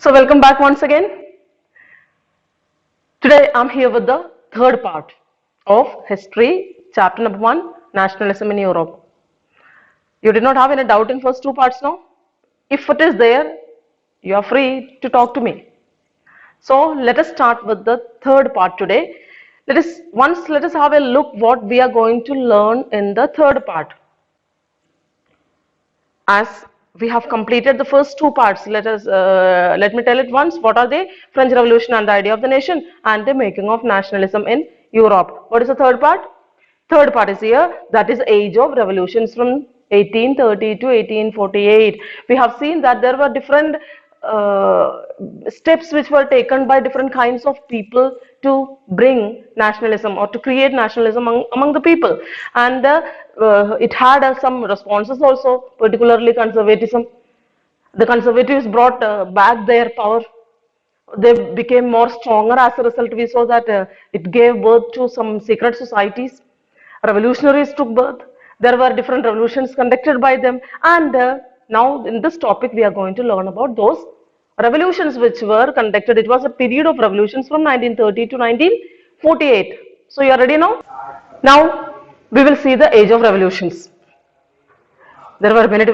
So welcome back once again. Today I'm here with the third part of history, chapter number 1, nationalism in Europe. You did not have any doubt in first two parts now? If it is there, you are free to talk to me. So let us start with the third part today. Let us have a look what we are going to learn in the third part. As we have completed the first two parts, let me tell it once. What are they? French Revolution and the idea of the nation, and the making of nationalism in Europe. What is the third part? Third part is here, that is age of revolutions from 1830 to 1848. We have seen that there were different steps which were taken by different kinds of people to bring nationalism or to create nationalism among the people, and it had some responses also, particularly conservatism. The conservatives brought back their power. They became more stronger. As a result, we saw that it gave birth to some secret societies. Revolutionaries took birth. There were different revolutions conducted by them, and now in this topic we are going to learn about those revolutions which were conducted. It was a period of revolutions from 1930 to 1948. So you are ready now? Now we will see the age of revolutions. There were many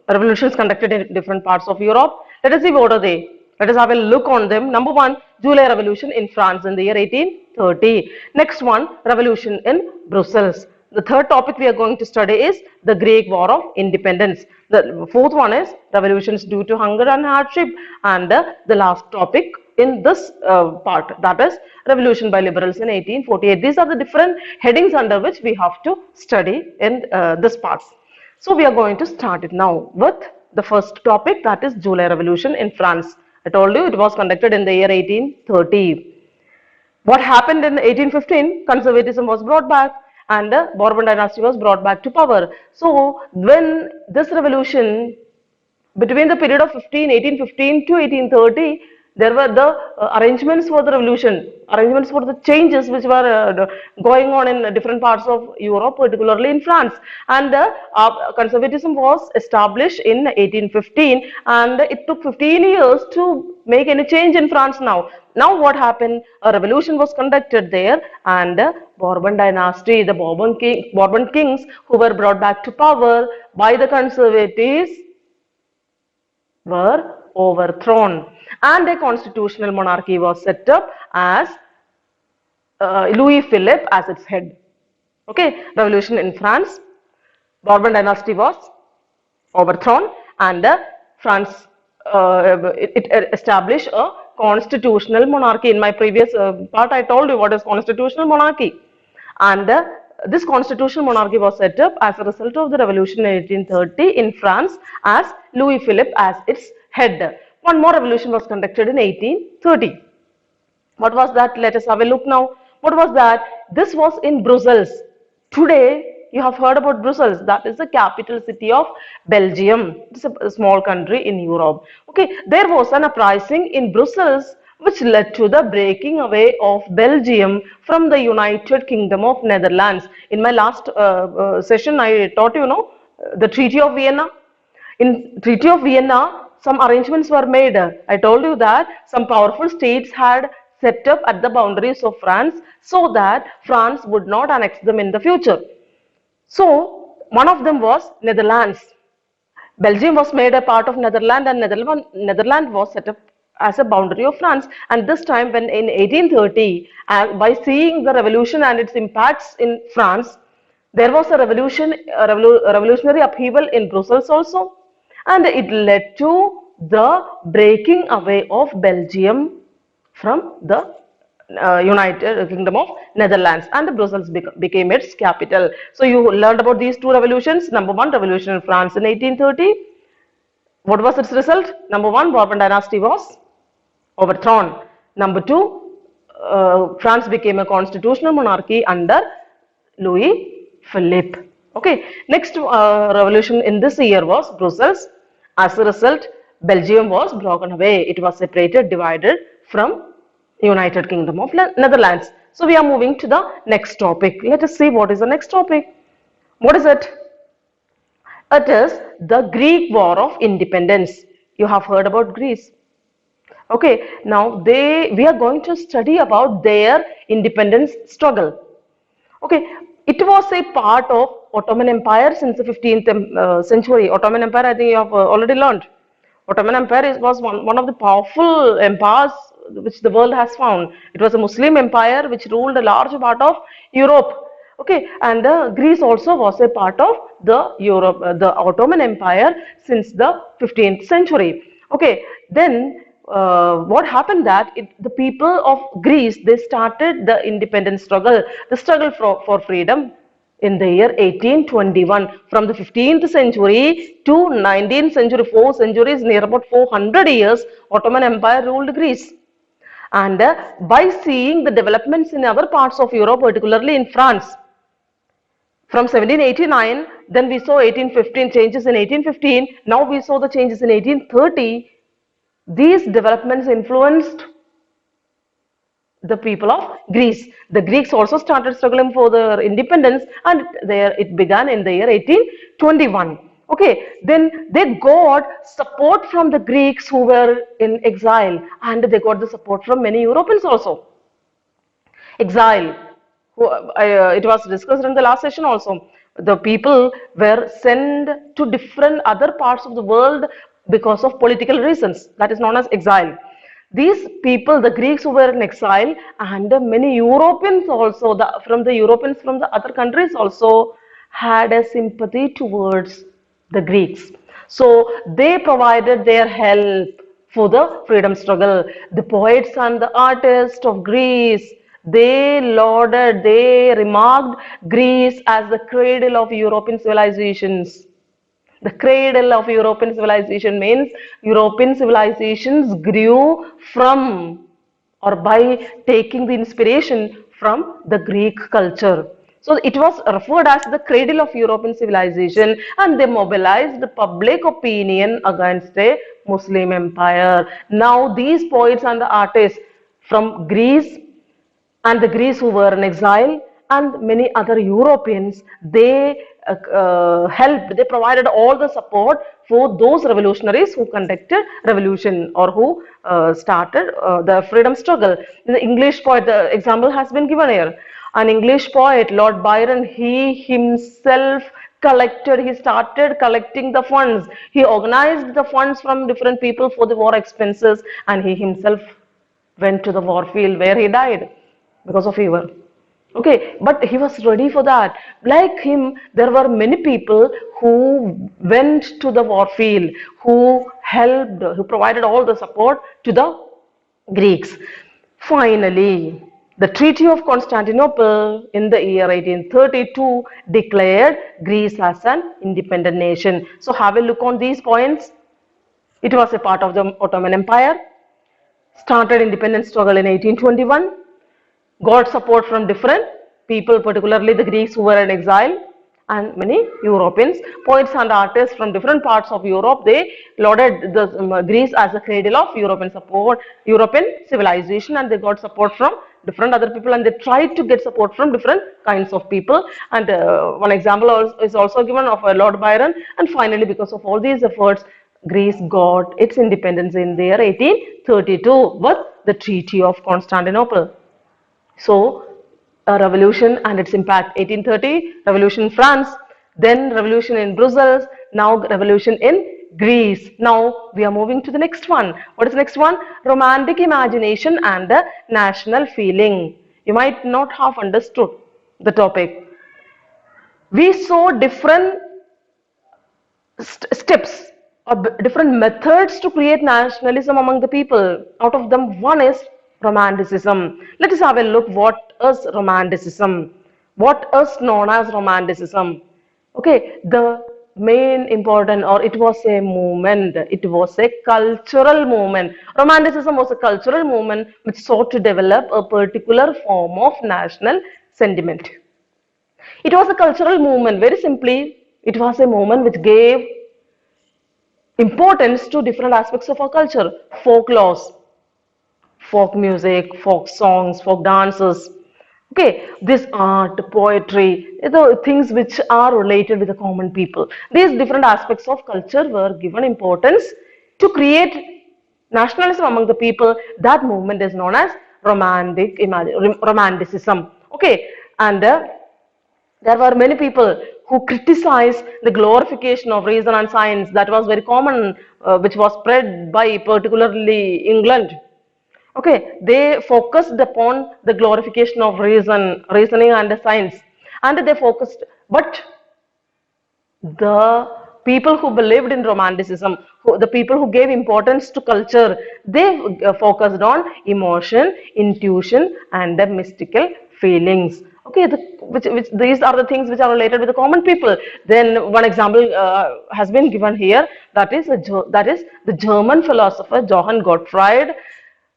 revolutions conducted in different parts of Europe. Let us see what are they. Let us have a look on them. Number one, July Revolution in France in the year 1830. Next one, Revolution in Brussels. The third topic we are going to study is the Greek War of Independence. The fourth one is revolutions due to hunger and hardship. And the last topic in this part, that is revolution by liberals in 1848. These are the different headings under which we have to study in this part. So we are going to start it now with the first topic, that is July Revolution in France. I told you it was conducted in the year 1830. What happened in 1815? Conservatism was brought back and the Bourbon dynasty was brought back to power. So when this revolution, between the period of 1815 to 1830, there were the arrangements for the revolution, arrangements for the changes which were going on in different parts of Europe, particularly in France. And conservatism was established in 1815, and it took 15 years to make any change in France now. Now what happened? A revolution was conducted there, and Bourbon dynasty, the Bourbon kings who were brought back to power by the conservatives were overthrown, and a constitutional monarchy was set up as Louis Philippe as its head. Okay, revolution in France, Bourbon dynasty was overthrown, and France it established a constitutional monarchy. In my previous part, I told you what is constitutional monarchy, and this constitutional monarchy was set up as a result of the revolution in 1830 in France, as Louis Philippe as its head. One more revolution was conducted in 1830. What was that? Let us have a look now. What was that? This was in Brussels. Today, you have heard about Brussels. That is the capital city of Belgium. It's a small country in Europe. Okay, there was an uprising in Brussels which led to the breaking away of Belgium from the United Kingdom of Netherlands. In my last session, I taught you, the Treaty of Vienna. In Treaty of Vienna, some arrangements were made. I told you that some powerful states had set up at the boundaries of France so that France would not annex them in the future. So one of them was Netherlands. Belgium was made a part of Netherlands, and Netherlands was set up as a boundary of France. And this time, when in 1830, by seeing the revolution and its impacts in France, there was a revolutionary upheaval in Brussels also, and it led to the breaking away of Belgium from the United Kingdom of Netherlands, and Brussels became its capital. So you learned about these two revolutions. Number one, revolution in France in 1830. What was its result? Number one, Bourbon dynasty was overthrown. Number two, France became a constitutional monarchy under Louis Philippe. Okay, next revolution in this year was Brussels. As a result, Belgium was broken away. It was separated, divided from United Kingdom of Netherlands. So we are moving to the next topic. Let us see what is the next topic. What is it? It is the Greek War of Independence. You have heard about Greece. Okay, now we are going to study about their independence struggle. Okay, it was a part of Ottoman Empire since the 15th century. Ottoman Empire, I think you have already learned. Ottoman Empire was one of the powerful empires which the world has found. It was a Muslim empire which ruled a large part of Europe. Okay, and Greece also was a part of the Ottoman Empire since the 15th century. Okay, then what happened that the people of Greece, they started the independence struggle, the struggle for freedom in the year 1821. From the 15th century to 19th century, 4 centuries, near about 400 years, Ottoman Empire ruled Greece. And by seeing the developments in other parts of Europe, particularly in France, from 1789, then we saw 1815 changes in 1815, now we saw the changes in 1830. These developments influenced the people of Greece. The Greeks also started struggling for their independence, and there it began in the year 1821. Okay, then they got support from the Greeks who were in exile, and they got the support from many Europeans also. Exile, it was discussed in the last session also. The people were sent to different other parts of the world because of political reasons. That is known as exile. These people, the Greeks who were in exile, and many Europeans also, from the Europeans from the other countries also had a sympathy towards the Greeks. So they provided their help for the freedom struggle. The poets and the artists of Greece, they lauded, they remarked Greece as the cradle of European civilizations. The cradle of European civilization means European civilizations grew from or by taking the inspiration from the Greek culture. So it was referred as the cradle of European civilization, and they mobilized the public opinion against a Muslim empire. Now these poets and the artists from Greece and the Greeks who were in exile and many other Europeans, they helped, they provided all the support for those revolutionaries who conducted revolution or who started the freedom struggle. The English poet, the example has been given here. An English poet, Lord Byron, he himself he started collecting the funds. He organized the funds from different people for the war expenses, and he himself went to the war field where he died because of fever. Okay, but he was ready for that. Like him, there were many people who went to the war field, who helped, who provided all the support to the Greeks. Finally, the Treaty of Constantinople in the year 1832 declared Greece as an independent nation. So have a look on these points. It was a part of the Ottoman Empire, started independence struggle in 1821, got support from different people, particularly the Greeks who were in exile, and many Europeans, poets and artists from different parts of Europe. They lauded the Greece as a cradle of European support, European civilization, and they got support from different other people, and they tried to get support from different kinds of people. And one example is also given of Lord Byron. And finally, because of all these efforts, Greece got its independence in the year 1832 with the Treaty of Constantinople. So, a revolution and its impact. 1830, revolution in France, then revolution in Brussels, now revolution in Greece. Now we are moving to the next one. What is the next one? Romantic imagination and the national feeling. You might not have understood the topic. We saw different steps or different methods to create nationalism among the people. Out of them, one is romanticism. Let us have a look what is romanticism. What is known as romanticism? Okay, the main important, or it was a movement, it was a cultural movement. Romanticism was a cultural movement which sought to develop a particular form of national sentiment. It was a cultural movement, very simply, it was a movement which gave importance to different aspects of our culture, folklore, folk music, folk songs, folk dances. Okay, this art, poetry, the things which are related with the common people. These different aspects of culture were given importance to create nationalism among the people, that movement is known as romanticism. Okay, and there were many people who criticized the glorification of reason and science that was very common, which was spread by particularly England. Okay, they focused upon the glorification of reasoning and science, and they focused, but the people who believed in romanticism, the people who gave importance to culture, they focused on emotion, intuition, and the mystical feelings. Okay, which these are the things which are related with the common people. Then one example has been given here. That is the German philosopher Johann Gottfried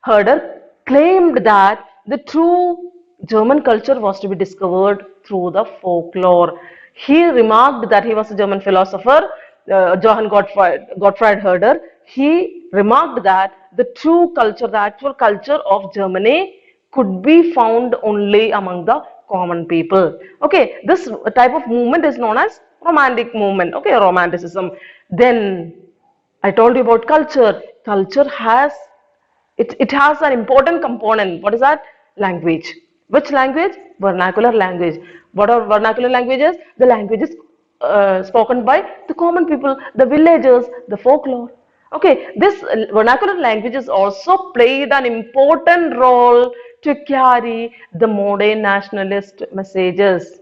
Herder claimed that the true German culture was to be discovered through the folklore. He remarked that he was a German philosopher, Johann Gottfried Herder. He remarked that the true culture, the actual culture of Germany could be found only among the common people. Okay, this type of movement is known as romantic movement. Okay, romanticism. Then I told you about culture. Culture has it has an important component. What is that? Language. Which language? Vernacular language. What are vernacular languages? The languages spoken by the common people, the villagers, the folklore. Okay, this vernacular languages also played an important role to carry the modern nationalist messages.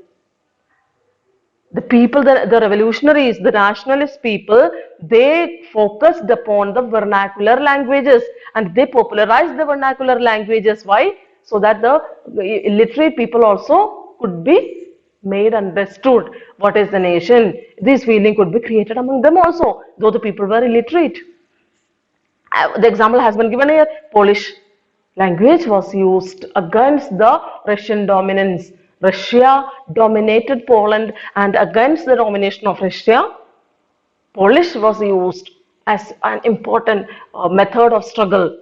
The people, the revolutionaries, the nationalist people, they focused upon the vernacular languages and they popularized the vernacular languages. Why? So that the illiterate people also could be made understood what is the nation. This feeling could be created among them also, though the people were illiterate. The example has been given here. Polish language was used against the Russian dominance. Russia dominated Poland, and against the domination of Russia, Polish was used as an important method of struggle.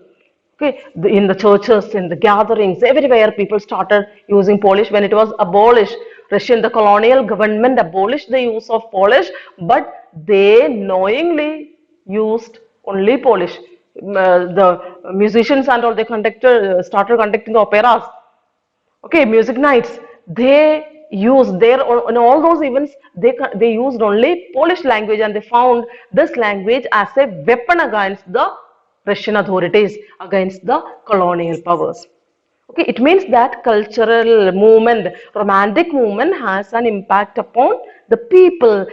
Okay, in the churches, in the gatherings, everywhere people started using Polish when it was abolished. The colonial government abolished the use of Polish, but they knowingly used only Polish. The musicians and all they started conducting the operas. Okay, music nights. They used their in all those events. They used only Polish language, and they found this language as a weapon against the Russian authorities, against the colonial powers. Okay, it means that cultural movement, romantic movement has an impact upon the people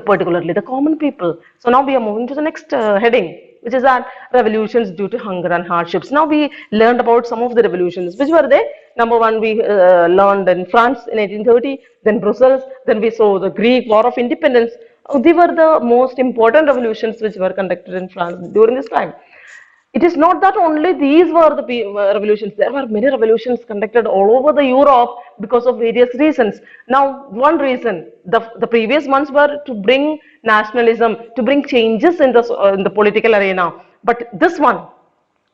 particularly the common people. So now we are moving to the next heading, which is that revolutions due to hunger and hardships. Now we learned about some of the revolutions. Which were they? Number one, we learned in France in 1830, then Brussels, then we saw the Greek War of Independence. They were the most important revolutions which were conducted in France during this time. It is not that only these were the revolutions. There were many revolutions conducted all over the Europe because of various reasons. Now, one reason, the previous ones were to bring nationalism, to bring changes in the political arena. But this one,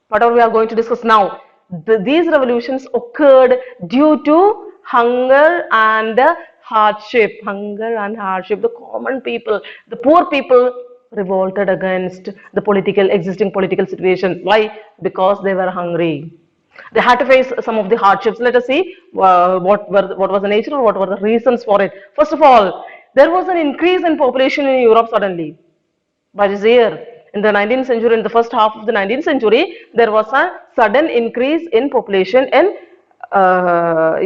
whatever we are going to discuss now, these revolutions occurred due to hunger and hardship. Hunger and hardship. The common people, the poor people revolted against the existing political situation. Why? Because they were hungry. They had to face some of the hardships. Let us see what was the nature or what were the reasons for it. First of all, there was an increase in population in Europe suddenly by this year. In the 19th century, in the first half of the 19th century, there was a sudden increase in population in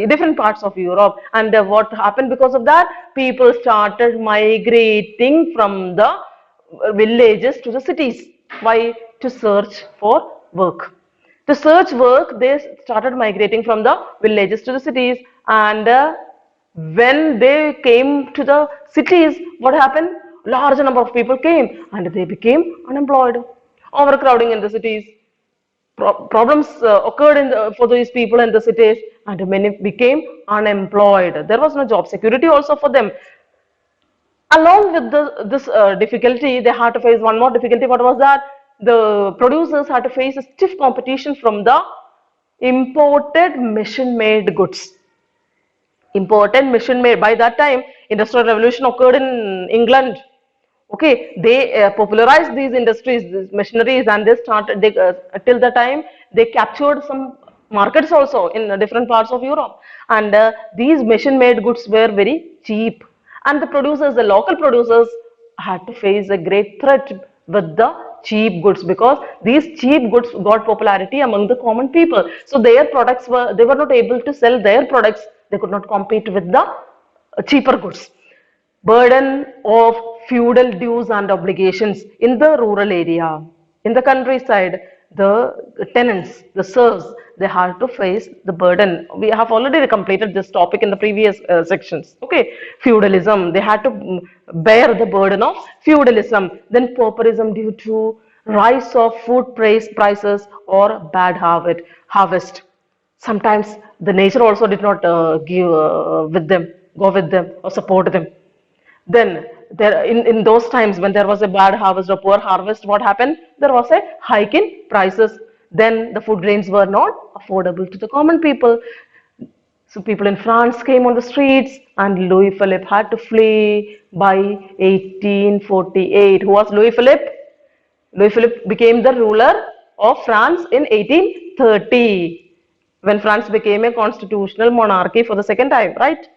different parts of Europe. And what happened because of that? People started migrating from the villages to the cities. Why? To search for work. To search work, they started migrating from the villages to the cities. And when they came to the cities, what happened? Large number of people came and they became unemployed. Overcrowding in the cities. Problems occurred for these people in the cities, and many became unemployed. There was no job security also for them. Along with this difficulty, they had to face one more difficulty. What was that? The producers had to face a stiff competition from the imported machine-made goods. Imported machine-made. By that time, Industrial Revolution occurred in England. Okay, they popularized these industries, these machineries, and they started. Till the time they captured some markets also in different parts of Europe, and these machine-made goods were very cheap, and the producers, the local producers, had to face a great threat with the cheap goods because these cheap goods got popularity among the common people. So their products were they were not able to sell their products. They could not compete with the cheaper goods. Burden of feudal dues and obligations in the rural area, in the countryside, the tenants, the serfs, they had to face the burden. We have already completed this topic in the previous sections. Okay, feudalism, they had to bear the burden of feudalism. Then pauperism due to rise of food prices or bad harvest. Sometimes the nature also did not give with them, go with them or support them. Then there in those times when there was a bad harvest or poor harvest, what happened? There was a hike in prices. Then the food grains were not affordable to the common people. So people in France came on the streets and Louis Philippe had to flee by 1848. Who was Louis Philippe? Louis Philippe became the ruler of France in 1830 when France became a constitutional monarchy for the second time, right?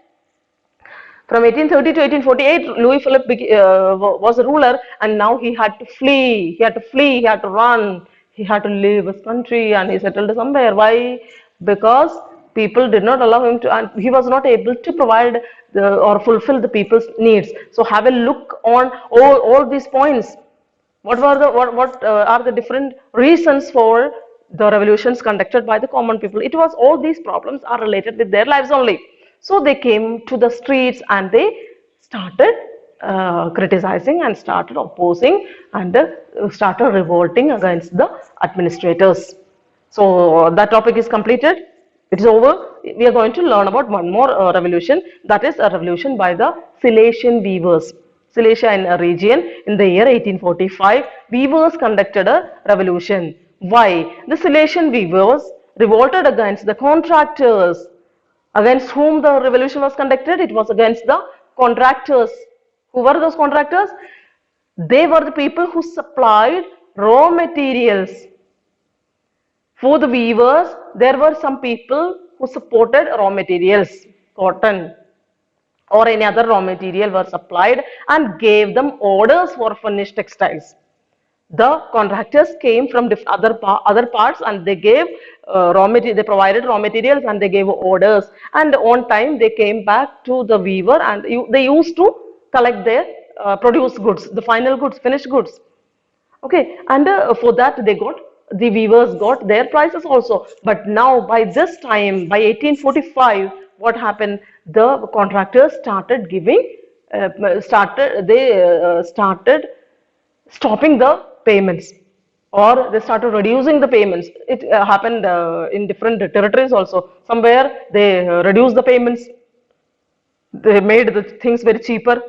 From 1830 to 1848, Louis Philippe was a ruler, and now he had to flee. He had to flee. He had to run. He had to leave his country, and he settled somewhere. Why? Because people did not allow him to, and he was not able to provide or fulfill the people's needs. So have a look on all these points. What are the different reasons for the revolutions conducted by the common people? It was all these problems are related with their lives only. So they came to the streets and they started criticizing and started opposing and started revolting against the administrators. So that topic is completed. It is over. We are going to learn about one more revolution, that is a revolution by the Silesian weavers. Silesia in a region in the year 1845, weavers conducted a revolution. Why? The Silesian weavers revolted against the contractors. Against whom the revolution was conducted? It was against the contractors. Who were those contractors? They were the people who supplied raw materials. For the weavers, there were some people who supported raw materials, cotton or any other raw material were supplied and gave them orders for finished textiles. The contractors came from other parts and they gave raw material, they provided raw materials and they gave orders, and on time they came back to the weaver and they used to collect their produced goods, the final goods, finished goods. Okay, and for that the weavers got their prices also. But now by this time, by 1845, what happened? The contractors started giving, started stopping the payments, or they started reducing the payments. It happened in different territories also. Somewhere they reduced the payments, they made the things very cheaper.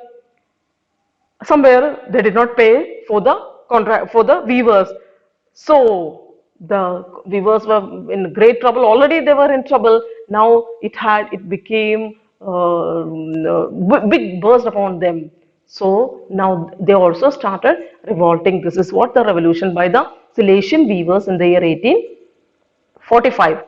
Somewhere they did not pay for the contract for the weavers. So the weavers were in great trouble. Already they were in trouble. Now it became big burst upon them. So now they also started revolting. This is what the revolution by the Silesian weavers in the year 1845.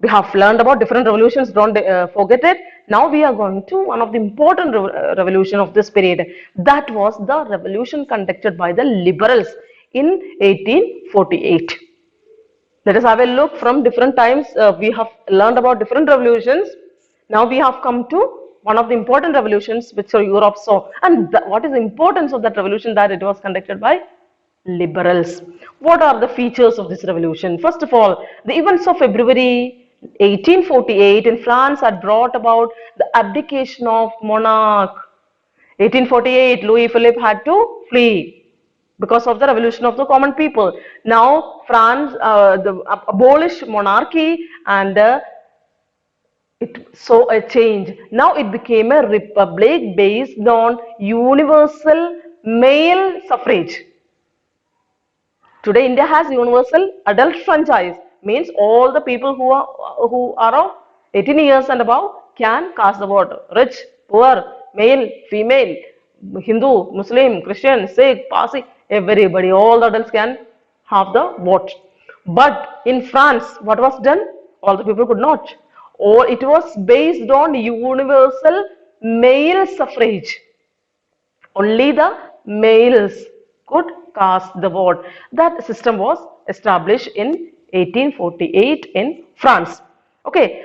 We have learned about different revolutions, don't forget it. Now we are going to one of the important revolution of this period. That was the revolution conducted by the liberals in 1848. Let us have a look from different times. We have learned about different revolutions. Now we have come to one of the important revolutions which Europe saw. And what is the importance of that revolution? That it was conducted by liberals. What are the features of this revolution? First of all, the events of February 1848 in France had brought about the abdication of monarch. 1848, Louis Philippe had to flee because of the revolution of the common people. Now France abolished monarchy and it saw a change. Now it became a republic based on universal male suffrage. Today India has universal adult franchise, means all the people who are of 18 years and above can cast the vote. Rich, poor, male, female, Hindu, Muslim, Christian, Sikh, Parsi, everybody, all the adults can have the vote. But in France, what was done? All the people could not. Or it was based on universal male suffrage. Only the males could cast the vote. That system was established in 1848 in France. Okay.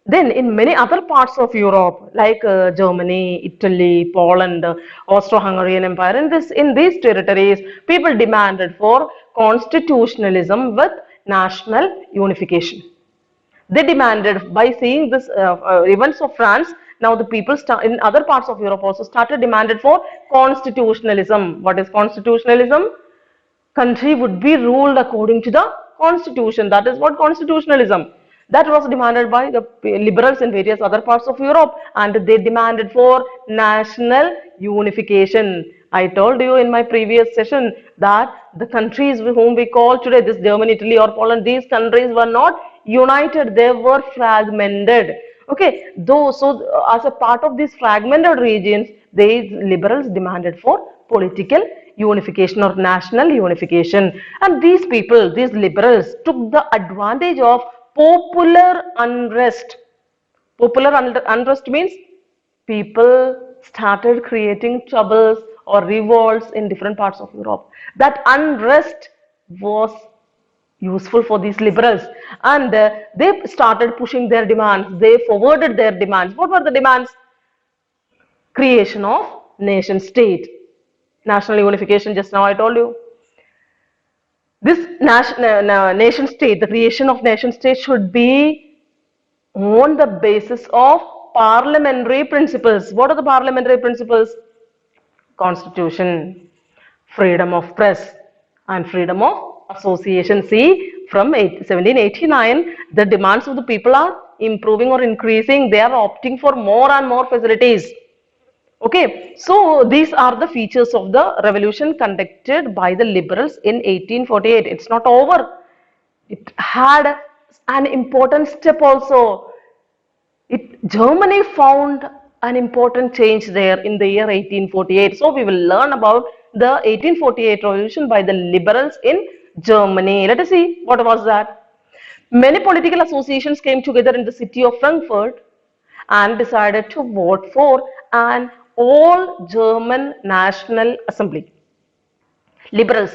Then in many other parts of Europe, like Germany, Italy, Poland, Austro-Hungarian Empire, in these territories, people demanded for constitutionalism with national unification. They demanded, by seeing this events of France, now the people in other parts of Europe also started demanded for constitutionalism. What is constitutionalism? Country would be ruled according to the constitution. That is what constitutionalism. That was demanded by the liberals in various other parts of Europe, and they demanded for national unification. I told you in my previous session that the countries whom we call today, this Germany, Italy or Poland, these countries were not united, they were fragmented. Okay, though, so as a part of these fragmented regions, these liberals demanded for political unification or national unification. And these people, these liberals, took the advantage of popular unrest. Popular unrest means people started creating troubles or revolts in different parts of Europe. That unrest was useful for these liberals, and they started pushing their demands. They forwarded their demands. What were the demands? Creation of nation state, national unification. Just now I told you this nation state, the creation of nation state should be on the basis of parliamentary principles. What are the parliamentary principles? Constitution, freedom of press, and freedom of association. See, from 1789, the demands of the people are improving or increasing. They are opting for more and more facilities. Okay, so these are the features of the revolution conducted by the liberals in 1848. It's not over. It had an important step also. Germany found an important change there in the year 1848. So we will learn about the 1848 revolution by the liberals in Germany. Let us see what was that. Many political associations came together in the city of Frankfurt and decided to vote for an all German National Assembly. Liberals.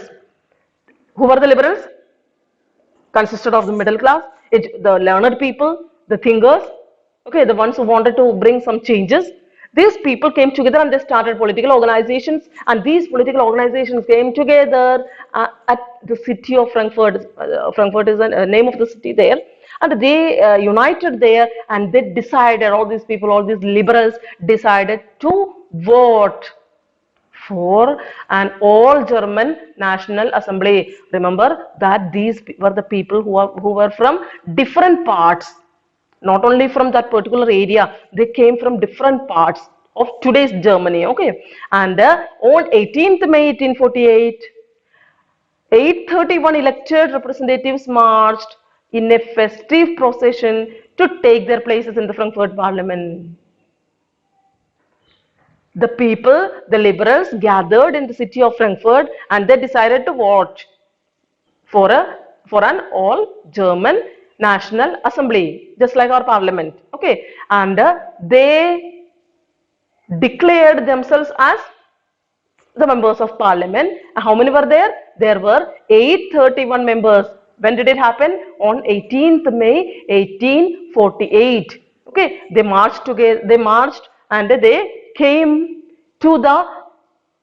Who were the liberals? Consisted of the middle class, the learned people, the thinkers, okay, the ones who wanted to bring some changes. These people came together and they started political organizations, and these political organizations came together at the city of Frankfurt. Frankfurt is the name of the city there, and they united there, and they decided, all these people, all these liberals decided to vote for an all German National Assembly. Remember that these were the people who were from different parts, not only from that particular area, they came from different parts of today's Germany. Okay, and on 18th May 1848, 831 elected representatives marched in a festive procession to take their places in the Frankfurt Parliament. The people, the liberals, gathered in the city of Frankfurt, and they decided to vote for an all German National Assembly, just like our parliament. Okay, and they declared themselves as the members of parliament. How many were there? There were 831 members. When did it happen? On 18th May 1848. Okay, they marched together. They marched and they came to the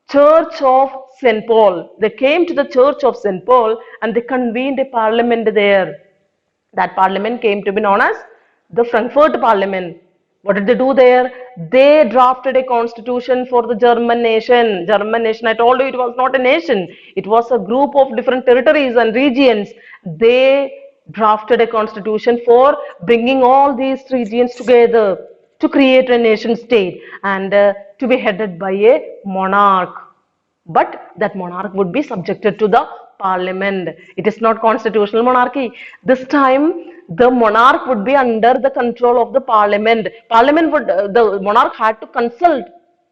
Church of St. Paul. They came to the Church of St. Paul and they convened a parliament there. That parliament came to be known as the Frankfurt Parliament. What did they do there? They drafted a constitution for the German nation. German nation, I told you, it was not a nation. It was a group of different territories and regions. They drafted a constitution for bringing all these regions together to create a nation state and to be headed by a monarch. But that monarch would be subjected to the parliament. It is not constitutional monarchy. This time the monarch would be under the control of the parliament. The monarch had to consult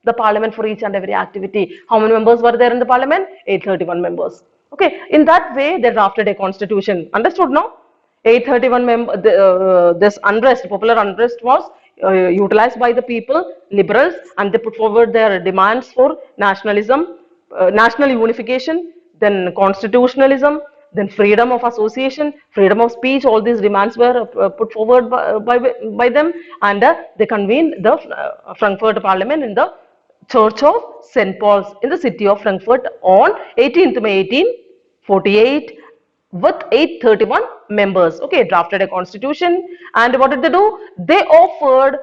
the parliament for each and every activity. How many members were there in the parliament? 831 members. Okay, in that way they drafted a constitution. Understood now? 831 this unrest, popular unrest was utilized by the people, liberals, and they put forward their demands for nationalism, national unification, then constitutionalism, then freedom of association, freedom of speech. All these demands were put forward by them, and they convened the Frankfurt Parliament in the Church of St. Paul's in the city of Frankfurt on 18th May 1848 with 831 members. Okay, drafted a constitution, and what did they do? They offered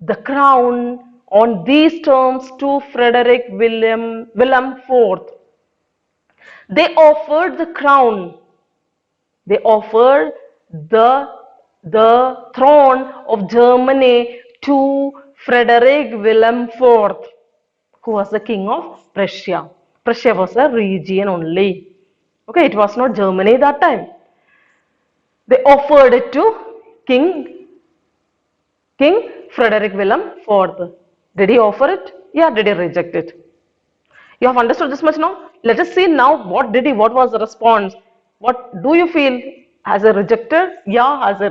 the crown on these terms to Frederick William IV. They offered the crown. They offered the throne of Germany to Frederick William IV, who was the king of Prussia. Prussia was a region only. Okay, it was not Germany that time. They offered it to King Frederick William IV. Did he offer it? Yeah. Did he reject it? You have understood this much now? Let us see now what was the response? What do you feel? Has he rejected? Yeah. Has he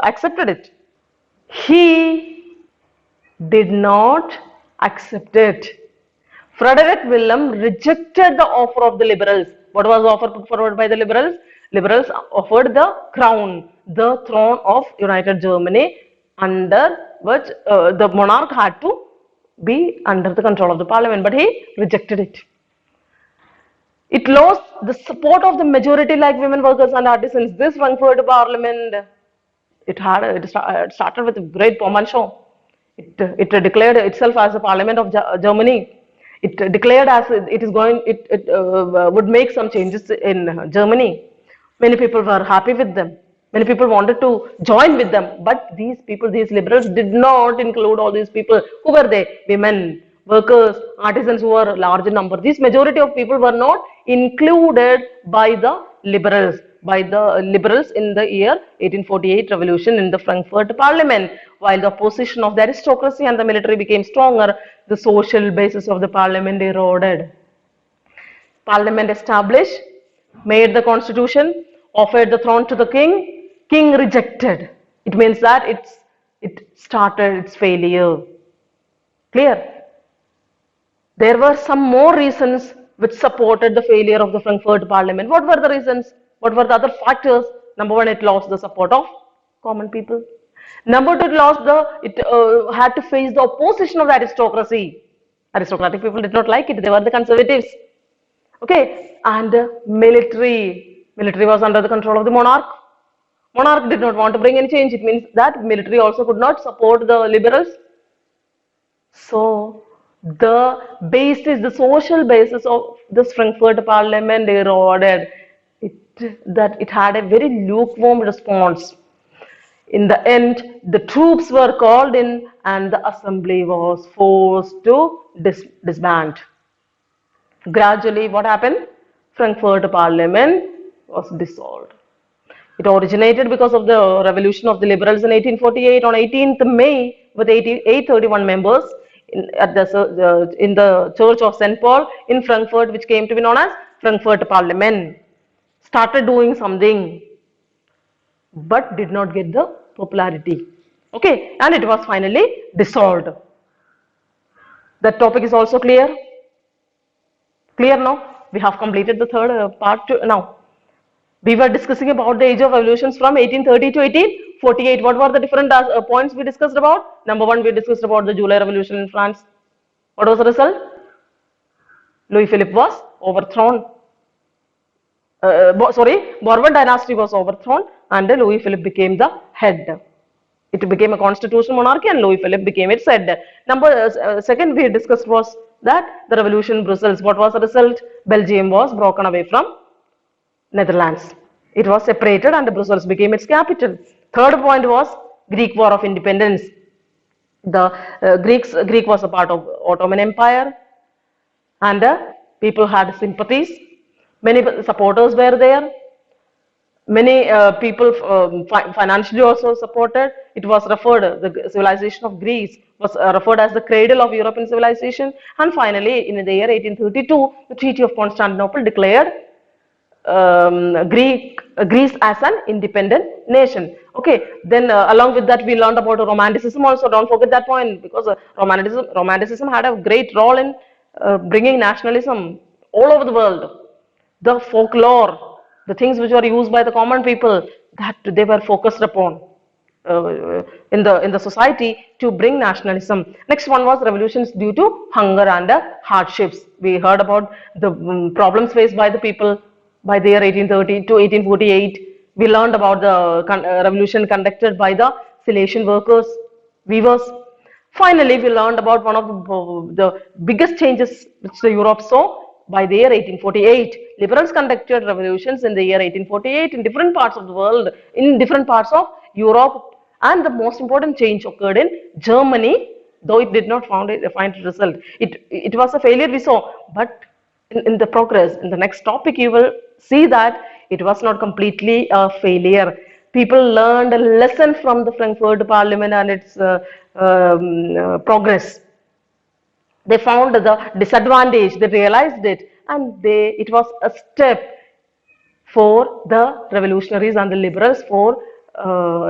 accepted it? He did not accept it. Frederick William rejected the offer of the liberals. What was the offer put forward by the liberals? Liberals offered the crown, the throne of United Germany, under which the monarch had to be under the control of the parliament, but he rejected it. It lost the support of the majority like women, workers and artisans. This Frankfurt Parliament, it started with a great pomp and show. It declared itself as the Parliament of Germany. It declared as it would make some changes in Germany. Many people were happy with them. Many people wanted to join with them, but these people, these liberals, did not include all these people. Who were they? Women, workers, artisans, who were large in number. This majority of people were not included by the liberals. In the year 1848 revolution in the Frankfurt Parliament. While the opposition of the aristocracy and the military became stronger, the social basis of the parliament eroded. Parliament established, made the constitution, offered the throne to the king. King rejected. It means that it started its failure. Clear? There were some more reasons which supported the failure of the Frankfurt Parliament. What were the reasons? What were the other factors? Number one, it lost the support of common people. Number two, it had to face the opposition of the aristocracy. Aristocratic people did not like it. They were the conservatives. Okay, and military was under the control of the monarch. Monarch did not want to bring any change. It means that military also could not support the liberals. So the social basis of this Frankfurt Parliament eroded. It had a very lukewarm response. In the end, the troops were called in and the assembly was forced to disband. Gradually, what happened? Frankfurt Parliament was dissolved. It originated because of the revolution of the liberals in 1848 on 18th May with 831 members in the Church of St. Paul in Frankfurt, which came to be known as Frankfurt Parliament. Started doing something, but did not get the popularity. Okay, and it was finally dissolved. That topic is also clear. Clear now? We have completed the third part now. We were discussing about the age of revolutions from 1830 to 1848. What were the different points we discussed about? Number one, we discussed about the July Revolution in France. What was the result? Louis Philippe was overthrown. Bourbon dynasty was overthrown and Louis Philippe became the head. It became a constitutional monarchy and Louis Philippe became its head. Second we discussed was that the revolution in Brussels. What was the result? Belgium was broken away from Netherlands. It was separated and Brussels became its capital. Third point was Greek War of Independence. The Greek was a part of Ottoman Empire and people had sympathies. Many supporters were there. Many people financially also supported. It was referred, the civilization of Greece was referred as the cradle of European civilization. And finally, in the year 1832, the Treaty of Constantinople declared Greece as an independent nation. Okay, then along with that, we learned about Romanticism also. Don't forget that point, because Romanticism had a great role in bringing nationalism all over the world. The folklore, the things which were used by the common people, that they were focused upon in the society to bring nationalism. Next one was revolutions due to hunger and hardships. We heard about the problems faced by the people by the year 1830 to 1848. We learned about the revolution conducted by the Silesian workers, weavers. Finally, we learned about one of the biggest changes which the Europe saw by the year 1848. Liberals conducted revolutions in the year 1848 in different parts of the world, in different parts of Europe, and the most important change occurred in Germany, though it did not find a result. It was a failure we saw, but in the progress, in the next topic, you will see that it was not completely a failure. People learned a lesson from the Frankfurt Parliament and its progress. They found the disadvantage, they realized it, and it was a step for the revolutionaries and the liberals for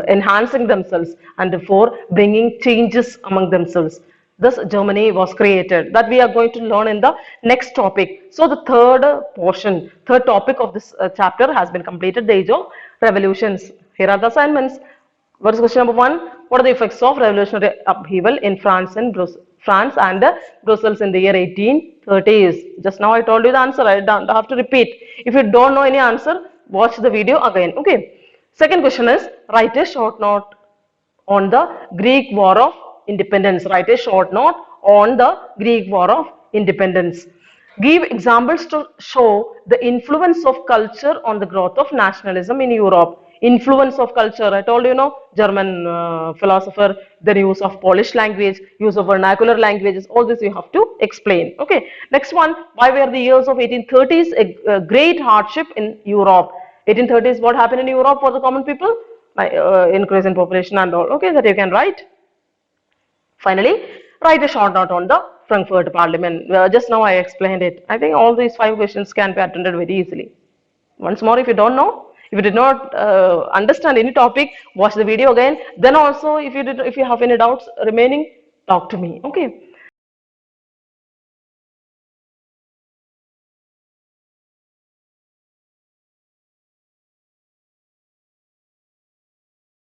enhancing themselves and for bringing changes among themselves. Thus, Germany was created. That we are going to learn in the next topic. So, the third topic of this chapter has been completed, the age of revolutions. Here are the assignments. What is question number 1? What are the effects of revolutionary upheaval in France and Brussels in the year 1830s? Just now I told you the answer. I don't have to repeat. If you don't know any answer, watch the video again. Okay. Second question is, write a short note on the Greek War of Independence. Write a short note on the Greek War of Independence. Give examples to show the influence of culture on the growth of nationalism in Europe. Influence of culture, I told you, German philosopher, the use of Polish language, use of vernacular languages, all this you have to explain. Okay. Next one, why were the years of 1830s a great hardship in Europe? 1830s, what happened in Europe for the common people? Increase in population and all. Okay, that you can write. Finally, write a short note on the Frankfurt Parliament. Just now I explained it. I think all these 5 questions can be attended very easily. Once more, if you don't know, if you did not understand any topic, watch the video again. Then also, if you have any doubts remaining, talk to me. Okay.